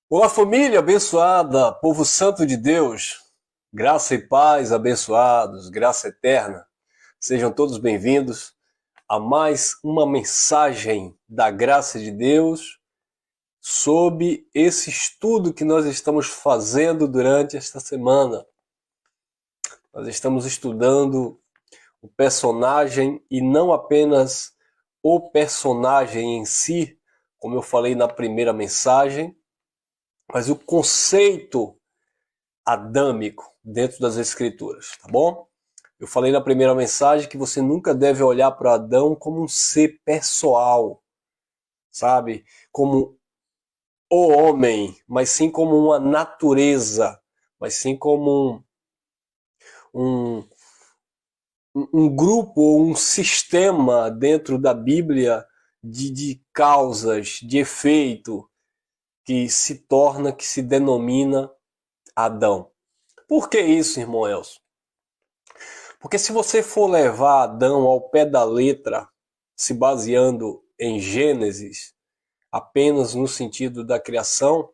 Olá, família abençoada, povo santo de Deus, graça e paz abençoados, graça eterna. Sejam todos bem-vindos a mais uma mensagem da graça de Deus sobre esse estudo que nós estamos fazendo durante esta semana. Nós estamos estudando o personagem e não apenas o personagem em si, como eu falei na primeira mensagem, mas o conceito adâmico dentro das escrituras, tá bom? Eu falei na primeira mensagem que você nunca deve olhar para Adão como um ser pessoal, sabe? Como o homem, mas sim como uma natureza, mas sim como um, um grupo ou um sistema dentro da Bíblia de causas, de efeito, que se torna, que se denomina Adão. Por que isso, irmão Elcio? Porque se você for levar Adão ao pé da letra, se baseando em Gênesis, apenas no sentido da criação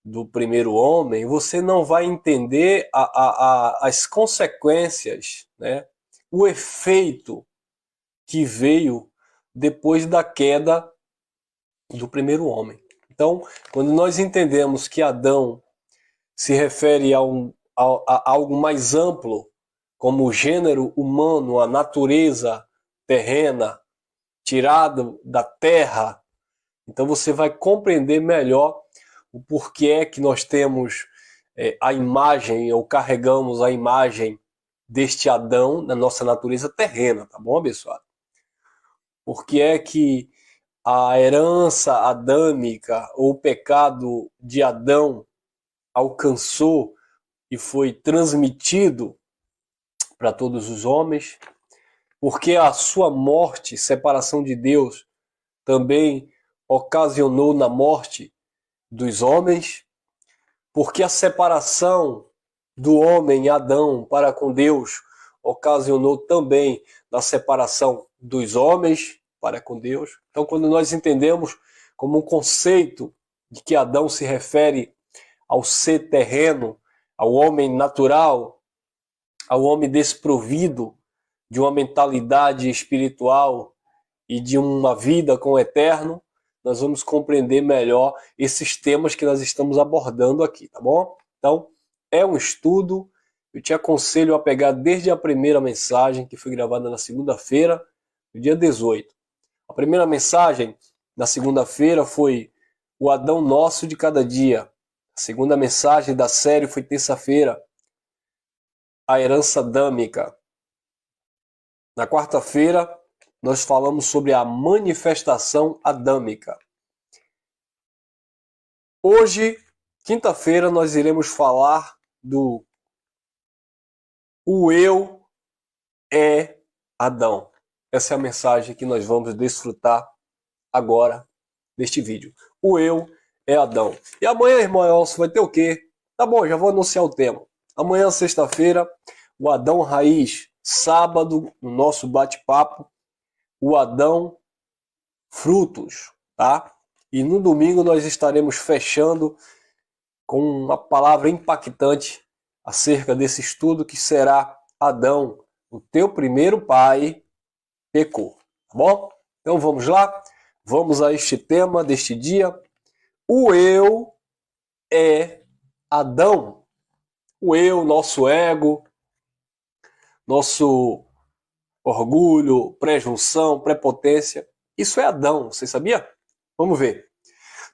do primeiro homem, você não vai entender as consequências, né? O efeito que veio depois da queda do primeiro homem. Então, quando nós entendemos que Adão se refere a algo mais amplo, como o gênero humano, a natureza terrena, tirado da terra, então você vai compreender melhor o porquê é que nós temos a imagem, ou carregamos a imagem deste Adão na nossa natureza terrena, tá bom, abençoado? Porque é que a herança adâmica, ou o pecado de Adão, alcançou e foi transmitido para todos os homens, porque a sua morte, separação de Deus, também ocasionou na morte dos homens, porque a separação do homem Adão para com Deus ocasionou também na separação dos homens para com Deus. Então, quando nós entendemos como um conceito de que Adão se refere ao ser terreno, ao homem natural, ao homem desprovido de uma mentalidade espiritual e de uma vida com o eterno, nós vamos compreender melhor esses temas que nós estamos abordando aqui, tá bom? Então, é um estudo, eu te aconselho a pegar desde a primeira mensagem, que foi gravada na segunda-feira, no dia 18. A primeira mensagem, na segunda-feira, foi o Adão Nosso de Cada Dia. A segunda mensagem da série foi terça-feira, a herança adâmica. Na quarta-feira, nós falamos sobre a manifestação adâmica. Hoje, quinta-feira, nós iremos falar do O Eu é Adão. Essa é a mensagem que nós vamos desfrutar agora neste vídeo. O Eu é Adão. E amanhã, irmão Elcio, vai ter o quê? Tá bom, já vou anunciar o tema. Amanhã, sexta-feira, o Adão Raiz. Sábado, no nosso bate-papo, o Adão Frutos, tá? E no domingo nós estaremos fechando com uma palavra impactante acerca desse estudo que será Adão, o teu primeiro pai, pecou, tá bom? Então vamos lá, vamos a este tema deste dia. O eu é Adão. O eu, nosso ego, nosso orgulho, presunção, prepotência, isso é Adão, você sabia? Vamos ver.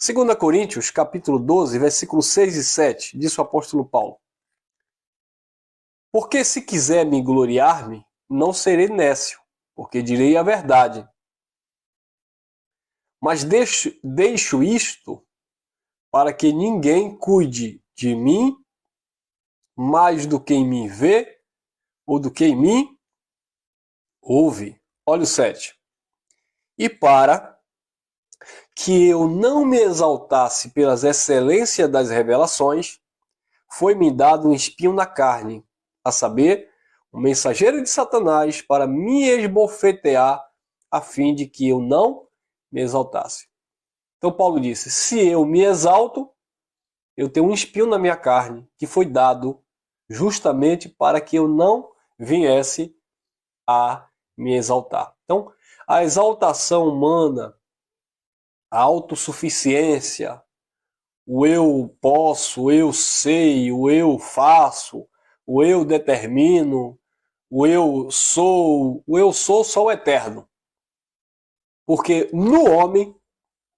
2 Coríntios, capítulo 12, versículos 6 e 7, diz o apóstolo Paulo: Porque se quiser me gloriar-me, não serei nécio, porque direi a verdade. Mas deixo isto para que ninguém cuide de mim mais do que em mim vê ou do que em mim ouve. Olha o 7. E para que eu não me exaltasse pelas excelências das revelações, foi-me dado um espinho na carne, a saber, um mensageiro de Satanás para me esbofetear, a fim de que eu não me exaltasse. Então Paulo disse, se eu me exalto, eu tenho um espinho na minha carne que foi dado justamente para que eu não viesse a me exaltar. Então, a exaltação humana, a autossuficiência, o eu posso, o eu sei, o eu faço, o eu determino, o eu sou só o eterno. Porque no homem,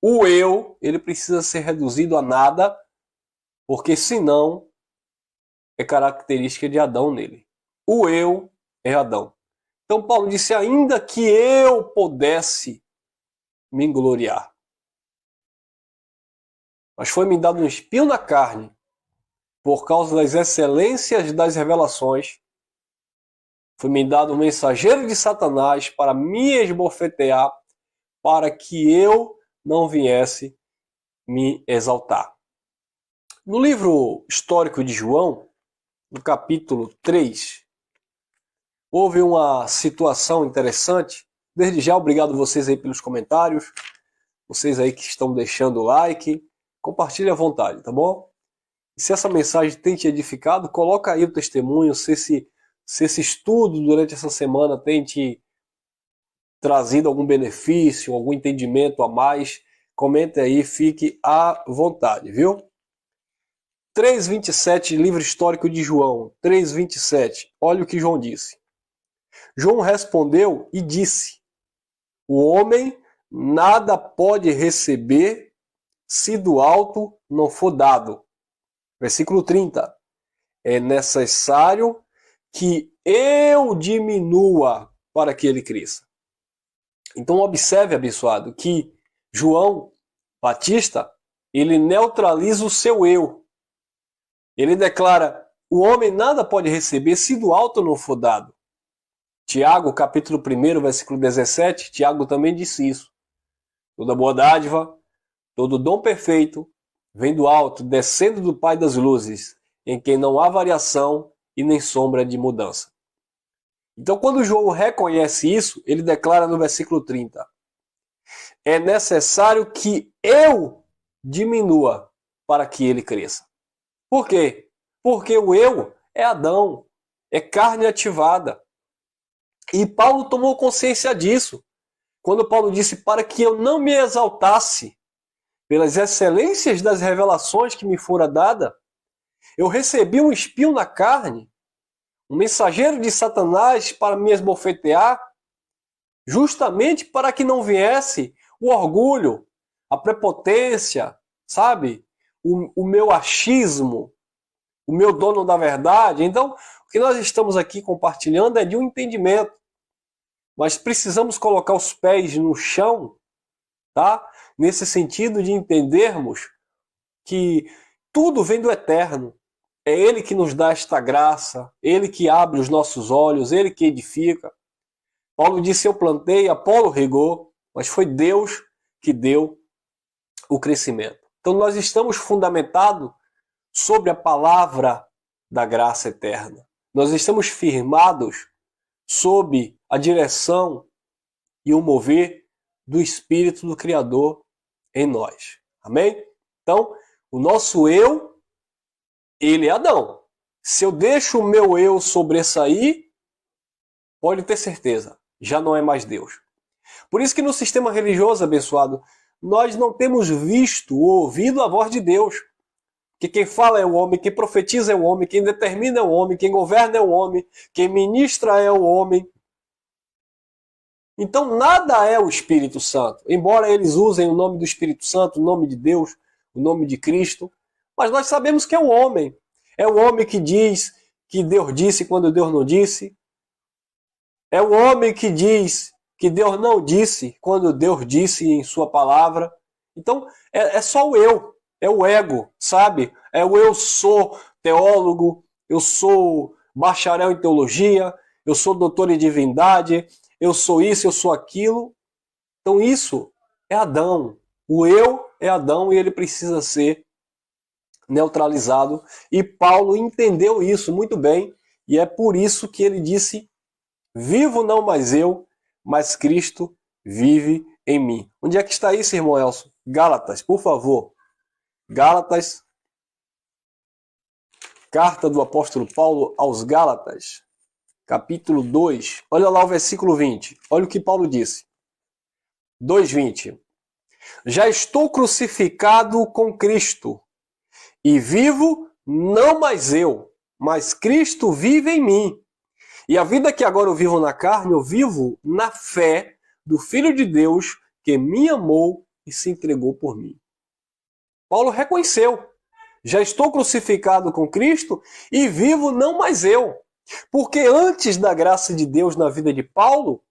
o eu, ele precisa ser reduzido a nada, porque senão é característica de Adão nele. O eu é Adão. Então Paulo disse, ainda que eu pudesse me gloriar, mas foi-me dado um espinho na carne, por causa das excelências das revelações, foi-me dado um mensageiro de Satanás para me esbofetear, para que eu não viesse me exaltar. No livro histórico de João, no capítulo 3, houve uma situação interessante. Desde já, obrigado vocês aí pelos comentários, vocês aí que estão deixando o like, compartilhe à vontade, tá bom? E se essa mensagem tem te edificado, coloca aí o testemunho, se esse estudo durante essa semana tem te trazido algum benefício, algum entendimento a mais, comente aí, fique à vontade, viu? 3:27, livro histórico de João, 3:27, olha o que João disse. João respondeu e disse, o homem nada pode receber se do alto não for dado. Versículo 30, é necessário que eu diminua para que ele cresça. Então observe, abençoado, que João Batista, ele neutraliza o seu eu. Ele declara, o homem nada pode receber se do alto não for dado. Tiago, capítulo 1, versículo 17, Tiago também disse isso. Toda boa dádiva, todo dom perfeito, vem do alto, descendo do Pai das luzes, em quem não há variação e nem sombra de mudança. Então, quando João reconhece isso, ele declara no versículo 30, é necessário que eu diminua para que ele cresça. Por quê? Porque o eu é Adão, é carne ativada. E Paulo tomou consciência disso, quando Paulo disse, para que eu não me exaltasse pelas excelências das revelações que me fora dada, eu recebi um espinho na carne, um mensageiro de Satanás para me esbofetear, justamente para que não viesse o orgulho, a prepotência, sabe? O meu achismo, o meu dono da verdade. Então, o que nós estamos aqui compartilhando é de um entendimento. Mas precisamos colocar os pés no chão, tá? Nesse sentido de entendermos que tudo vem do eterno. É Ele que nos dá esta graça, Ele que abre os nossos olhos, Ele que edifica. Paulo disse, eu plantei, Apolo regou, mas foi Deus que deu o crescimento. Então nós estamos fundamentados sobre a palavra da graça eterna. Nós estamos firmados sob a direção e o mover do Espírito do Criador em nós. Amém? Então, o nosso eu, ele é Adão. Se eu deixo o meu eu sobressair, pode ter certeza, já não é mais Deus. Por isso que no sistema religioso, abençoado, nós não temos visto ou ouvido a voz de Deus. Que quem fala é o homem, quem profetiza é o homem, quem determina é o homem, quem governa é o homem, quem ministra é o homem. Então nada é o Espírito Santo. Embora eles usem o nome do Espírito Santo, o nome de Deus, o nome de Cristo, mas nós sabemos que é o homem. É o homem que diz que Deus disse quando Deus não disse. É o homem que diz que Deus não disse quando Deus disse em sua palavra. Então é só o eu, é o ego, sabe? É o eu sou teólogo, eu sou bacharel em teologia, eu sou doutor em divindade, eu sou isso, eu sou aquilo. Então isso é Adão. O eu é Adão e ele precisa ser neutralizado. E Paulo entendeu isso muito bem e é por isso que ele disse, vivo não mais eu, mas Cristo vive em mim. Onde é que está isso, irmão Elson? Gálatas, por favor. Gálatas, Carta do apóstolo Paulo aos Gálatas, capítulo 2. Olha lá o versículo 20. Olha o que Paulo disse. 2:20. Já estou crucificado com Cristo, e vivo não mais eu, mas Cristo vive em mim. E a vida que agora eu vivo na carne, eu vivo na fé do Filho de Deus que me amou e se entregou por mim. Paulo reconheceu. Já estou crucificado com Cristo e vivo não mais eu. Porque antes da graça de Deus na vida de Paulo,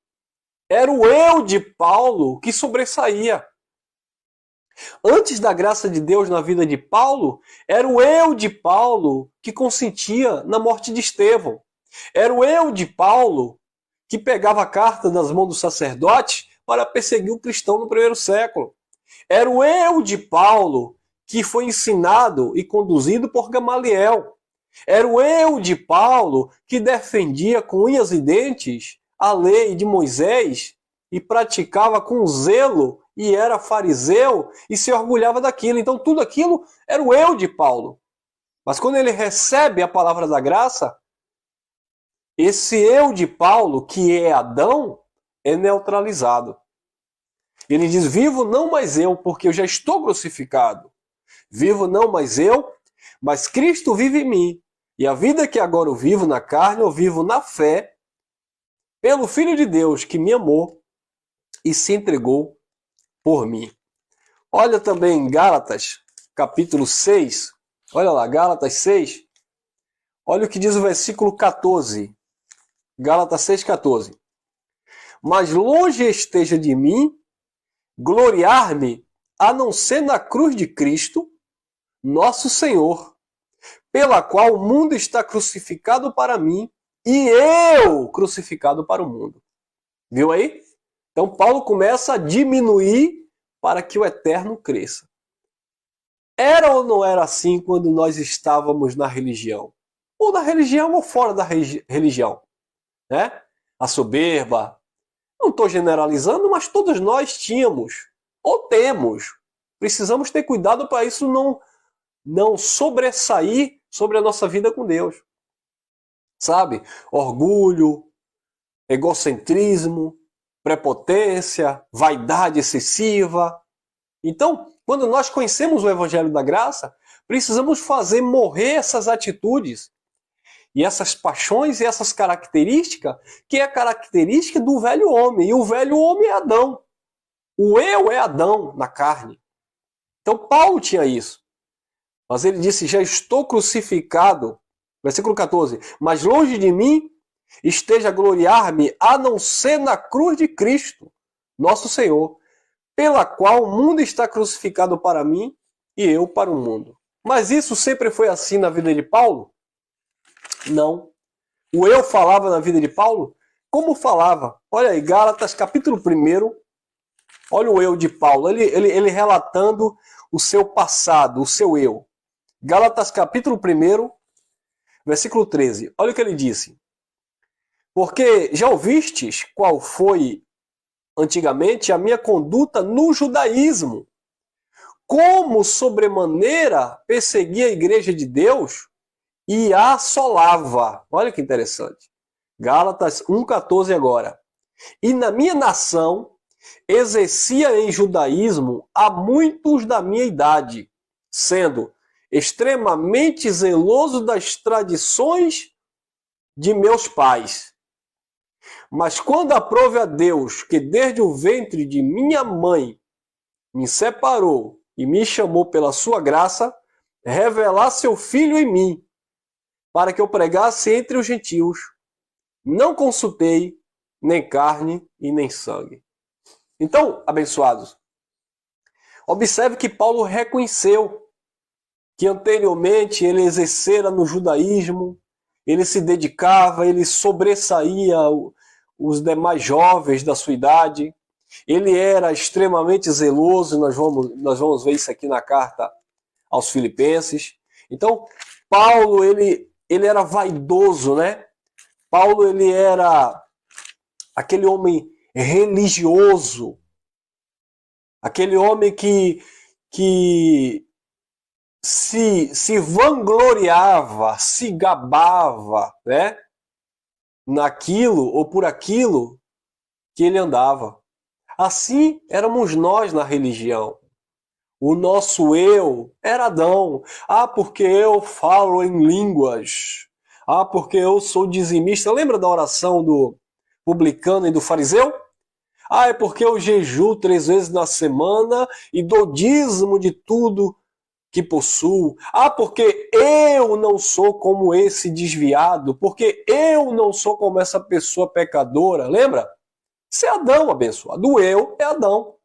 era o eu de Paulo que sobressaía. Antes da graça de Deus na vida de Paulo, era o eu de Paulo que consentia na morte de Estevão. Era o eu de Paulo que pegava a carta das mãos dos sacerdotes para perseguir o cristão no primeiro século. Era o eu de Paulo que foi ensinado e conduzido por Gamaliel. Era o eu de Paulo que defendia com unhas e dentes a lei de Moisés e praticava com zelo e era fariseu e se orgulhava daquilo. Então tudo aquilo era o eu de Paulo. Mas quando ele recebe a palavra da graça, esse eu de Paulo, que é Adão, é neutralizado. Ele diz, vivo não mais eu, porque eu já estou crucificado. Vivo não mais eu, mas Cristo vive em mim. E a vida que agora eu vivo na carne, eu vivo na fé, pelo Filho de Deus que me amou e se entregou por mim. Olha também em Gálatas, capítulo 6. Olha lá, Gálatas 6. Olha o que diz o versículo 14. Gálatas 6,14. Mas longe esteja de mim gloriar-me, a não ser na cruz de Cristo, nosso Senhor, pela qual o mundo está crucificado para mim e eu crucificado para o mundo. Viu aí? Então Paulo começa a diminuir para que o eterno cresça. Era ou não era assim quando nós estávamos na religião? Ou na religião ou fora da religião? Né? A soberba. Não estou generalizando, mas todos nós tínhamos, ou temos. Precisamos ter cuidado para isso não sobressair sobre a nossa vida com Deus. Sabe? Orgulho, egocentrismo, prepotência, vaidade excessiva. Então, quando nós conhecemos o Evangelho da Graça, precisamos fazer morrer essas atitudes e essas paixões e essas características, que é a característica do velho homem. E o velho homem é Adão. O eu é Adão na carne. Então Paulo tinha isso. Mas ele disse, já estou crucificado. Versículo 14. Mas longe de mim esteja a gloriar-me, a não ser na cruz de Cristo, nosso Senhor, pela qual o mundo está crucificado para mim e eu para o mundo. Mas isso sempre foi assim na vida de Paulo? Não. O eu falava na vida de Paulo? Como falava? Olha aí, Gálatas capítulo 1. Olha o eu de Paulo. Ele relatando o seu passado, o seu eu. Gálatas capítulo 1, versículo 13. Olha o que ele disse. Porque já ouvistes qual foi antigamente a minha conduta no judaísmo? Como sobremaneira perseguia a igreja de Deus e a assolava. Olha que interessante. Gálatas 1,14 agora. E na minha nação exercia em judaísmo a muitos da minha idade, sendo extremamente zeloso das tradições de meus pais. Mas quando aprove a Deus que desde o ventre de minha mãe me separou e me chamou pela sua graça, revelar seu Filho em mim, para que eu pregasse entre os gentios, não consultei nem carne e nem sangue. Então, abençoados, observe que Paulo reconheceu que anteriormente ele exercera no judaísmo, ele se dedicava, ele sobressaía os demais jovens da sua idade, ele era extremamente zeloso, nós vamos ver isso aqui na carta aos Filipenses. Então, Paulo, ele era vaidoso, né? Paulo, ele era aquele homem religioso, aquele homem que se vangloriava, se gabava, né, naquilo ou por aquilo que ele andava. Assim éramos nós na religião. O nosso eu era Adão. Ah, porque eu falo em línguas. Ah, porque eu sou dizimista. Lembra da oração do publicano e do fariseu? Ah, é porque eu jejuo 3 vezes na semana e dou dízimo de tudo que possuo. Ah, porque eu não sou como esse desviado. Porque eu não sou como essa pessoa pecadora. Lembra? Isso é Adão, abençoado. O eu é Adão.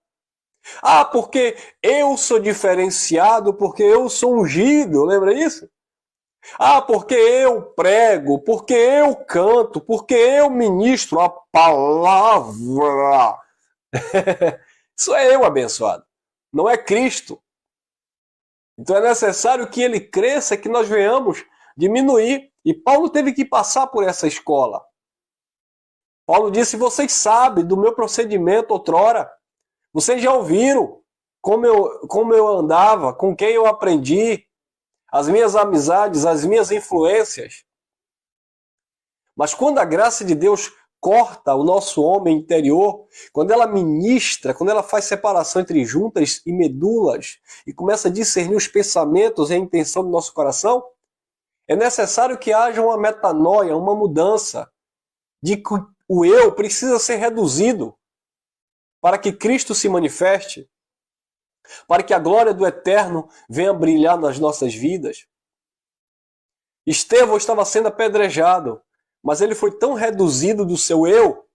Ah, porque eu sou diferenciado, porque eu sou ungido, lembra isso? Ah, porque eu prego, porque eu canto, porque eu ministro a palavra. Isso é eu, abençoado. Não é Cristo. Então é necessário que ele cresça, que nós venhamos diminuir. E Paulo teve que passar por essa escola. Paulo disse: vocês sabem do meu procedimento outrora. Vocês já ouviram como eu andava, com quem eu aprendi, as minhas amizades, as minhas influências. Mas quando a graça de Deus corta o nosso homem interior, quando ela ministra, quando ela faz separação entre juntas e medulas e começa a discernir os pensamentos e a intenção do nosso coração, é necessário que haja uma metanoia, uma mudança, de que o eu precisa ser reduzido para que Cristo se manifeste, para que a glória do Eterno venha brilhar nas nossas vidas. Estevão estava sendo apedrejado, mas ele foi tão reduzido do seu eu,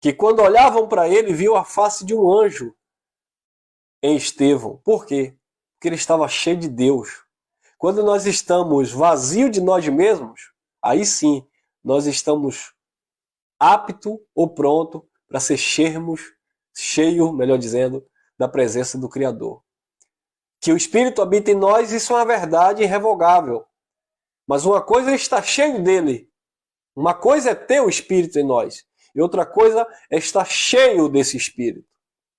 que quando olhavam para ele, viu a face de um anjo em Estevão. Por quê? Porque ele estava cheio de Deus. Quando nós estamos vazios de nós mesmos, aí sim, nós estamos apto ou pronto para ser cheio, melhor dizendo, da presença do Criador. Que o Espírito habita em nós, isso é uma verdade irrevogável. Mas uma coisa é estar cheio dele. Uma coisa é ter o Espírito em nós. E outra coisa é estar cheio desse Espírito.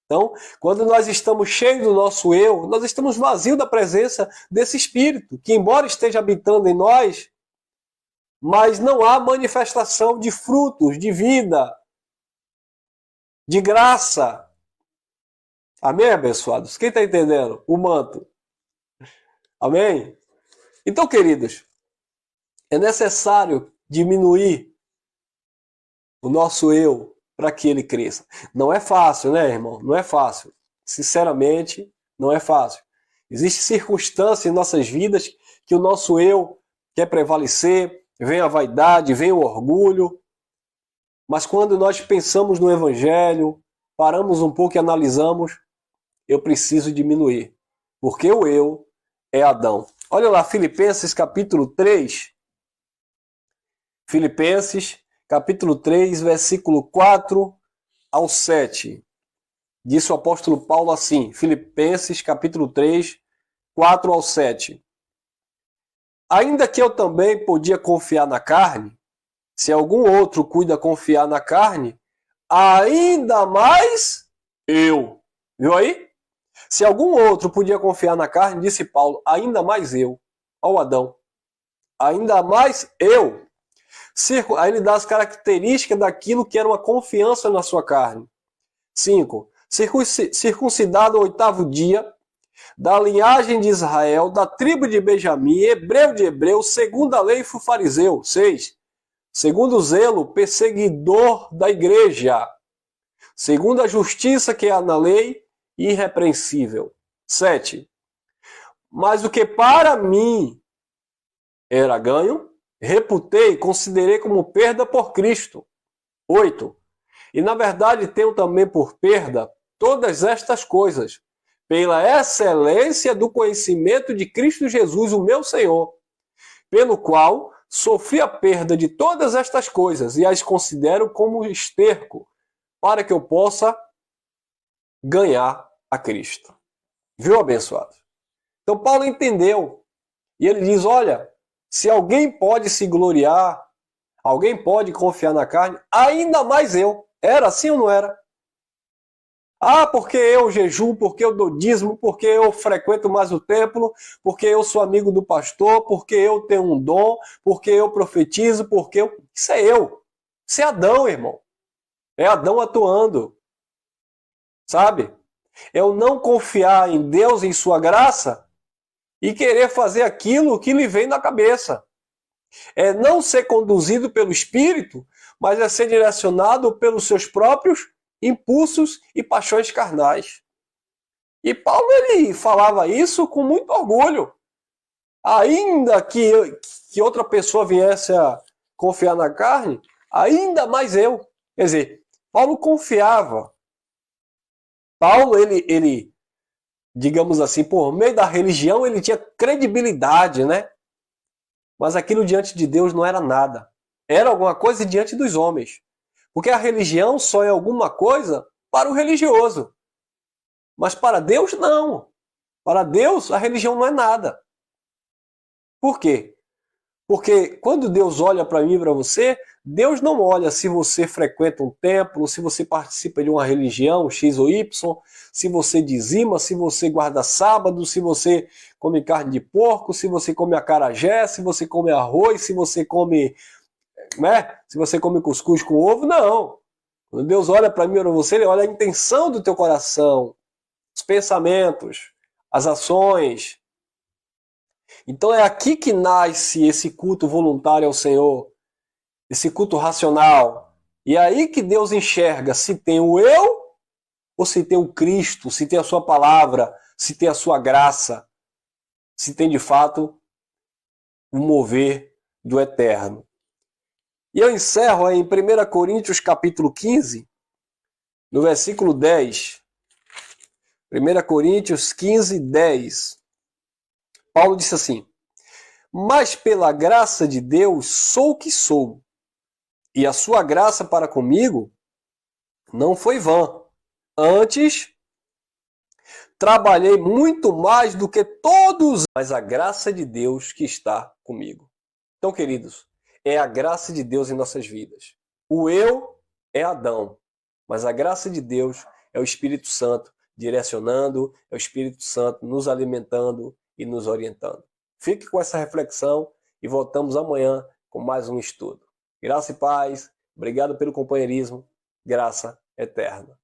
Então, quando nós estamos cheios do nosso eu, nós estamos vazios da presença desse Espírito, que embora esteja habitando em nós, mas não há manifestação de frutos, de vida, de graça. Amém, abençoados? Quem está entendendo? O manto. Amém? Então, queridos, é necessário diminuir o nosso eu para que ele cresça. Não é fácil, né, irmão? Não é fácil. Sinceramente, não é fácil. Existem circunstâncias em nossas vidas que o nosso eu quer prevalecer, vem a vaidade, vem o orgulho. Mas quando nós pensamos no Evangelho, paramos um pouco e analisamos, eu preciso diminuir. Porque o eu é Adão. Olha lá, Filipenses capítulo 3. Filipenses capítulo 3, versículo 4 ao 7. Disse o apóstolo Paulo assim, Filipenses capítulo 3, 4 ao 7. Ainda que eu também podia confiar na carne, se algum outro cuida confiar na carne, ainda mais eu. Viu aí? Se algum outro podia confiar na carne, disse Paulo, ainda mais eu. Ó Adão. Ainda mais eu. Aí ele dá as características daquilo que era uma confiança na sua carne. 5. Circuncidado ao 8º dia, da linhagem de Israel, da tribo de Benjamim, hebreu de hebreu, segundo a lei fui fariseu. 6. Segundo o zelo, perseguidor da igreja. Segundo a justiça que há na lei, irrepreensível. 7. Mas o que para mim era ganho, reputei, considerei como perda por Cristo. 8. E na verdade tenho também por perda todas estas coisas, pela excelência do conhecimento de Cristo Jesus, o meu Senhor, pelo qual sofri a perda de todas estas coisas e as considero como esterco, para que eu possa ganhar a Cristo. Viu, abençoado? Então Paulo entendeu. E ele diz, olha, se alguém pode se gloriar, alguém pode confiar na carne, ainda mais eu. Era assim ou não era? Ah, porque eu jejuo, porque eu dou dízimo, porque eu frequento mais o templo, porque eu sou amigo do pastor, porque eu tenho um dom, porque eu profetizo, porque eu... Isso é eu. Isso é Adão, irmão. É Adão atuando, sabe? É eu não confiar em Deus, em sua graça, e querer fazer aquilo que lhe vem na cabeça. É não ser conduzido pelo Espírito, mas é ser direcionado pelos seus próprios impulsos e paixões carnais. E Paulo ele falava isso com muito orgulho. Ainda que outra pessoa viesse a confiar na carne, ainda mais eu. Quer dizer, Paulo confiava. Paulo, digamos assim, por meio da religião, ele tinha credibilidade, né? Mas aquilo diante de Deus não era nada. Era alguma coisa diante dos homens. Porque a religião só é alguma coisa para o religioso. Mas para Deus, não. Para Deus, a religião não é nada. Por quê? Porque quando Deus olha para mim e para você, Deus não olha se você frequenta um templo, se você participa de uma religião X ou Y, se você dizima, se você guarda sábado, se você come carne de porco, se você come acarajé, se você come arroz, se você come, né? Se você come cuscuz com ovo, não. Quando Deus olha para mim e para você, Ele olha a intenção do teu coração, os pensamentos, as ações. Então é aqui que nasce esse culto voluntário ao Senhor, esse culto racional. E é aí que Deus enxerga se tem o eu ou se tem o Cristo, se tem a sua palavra, se tem a sua graça, se tem de fato o mover do eterno. E eu encerro em 1 Coríntios capítulo 15, no versículo 10. 1 Coríntios 15, 10. Paulo disse assim: mas pela graça de Deus sou o que sou, e a sua graça para comigo não foi vã. Antes, trabalhei muito mais do que todos, mas a graça de Deus que está comigo. Então, queridos, é a graça de Deus em nossas vidas. O eu é Adão, mas a graça de Deus é o Espírito Santo direcionando, é o Espírito Santo nos alimentando e nos orientando. Fique com essa reflexão e voltamos amanhã com mais um estudo. Graça e paz, obrigado pelo companheirismo, graça eterna.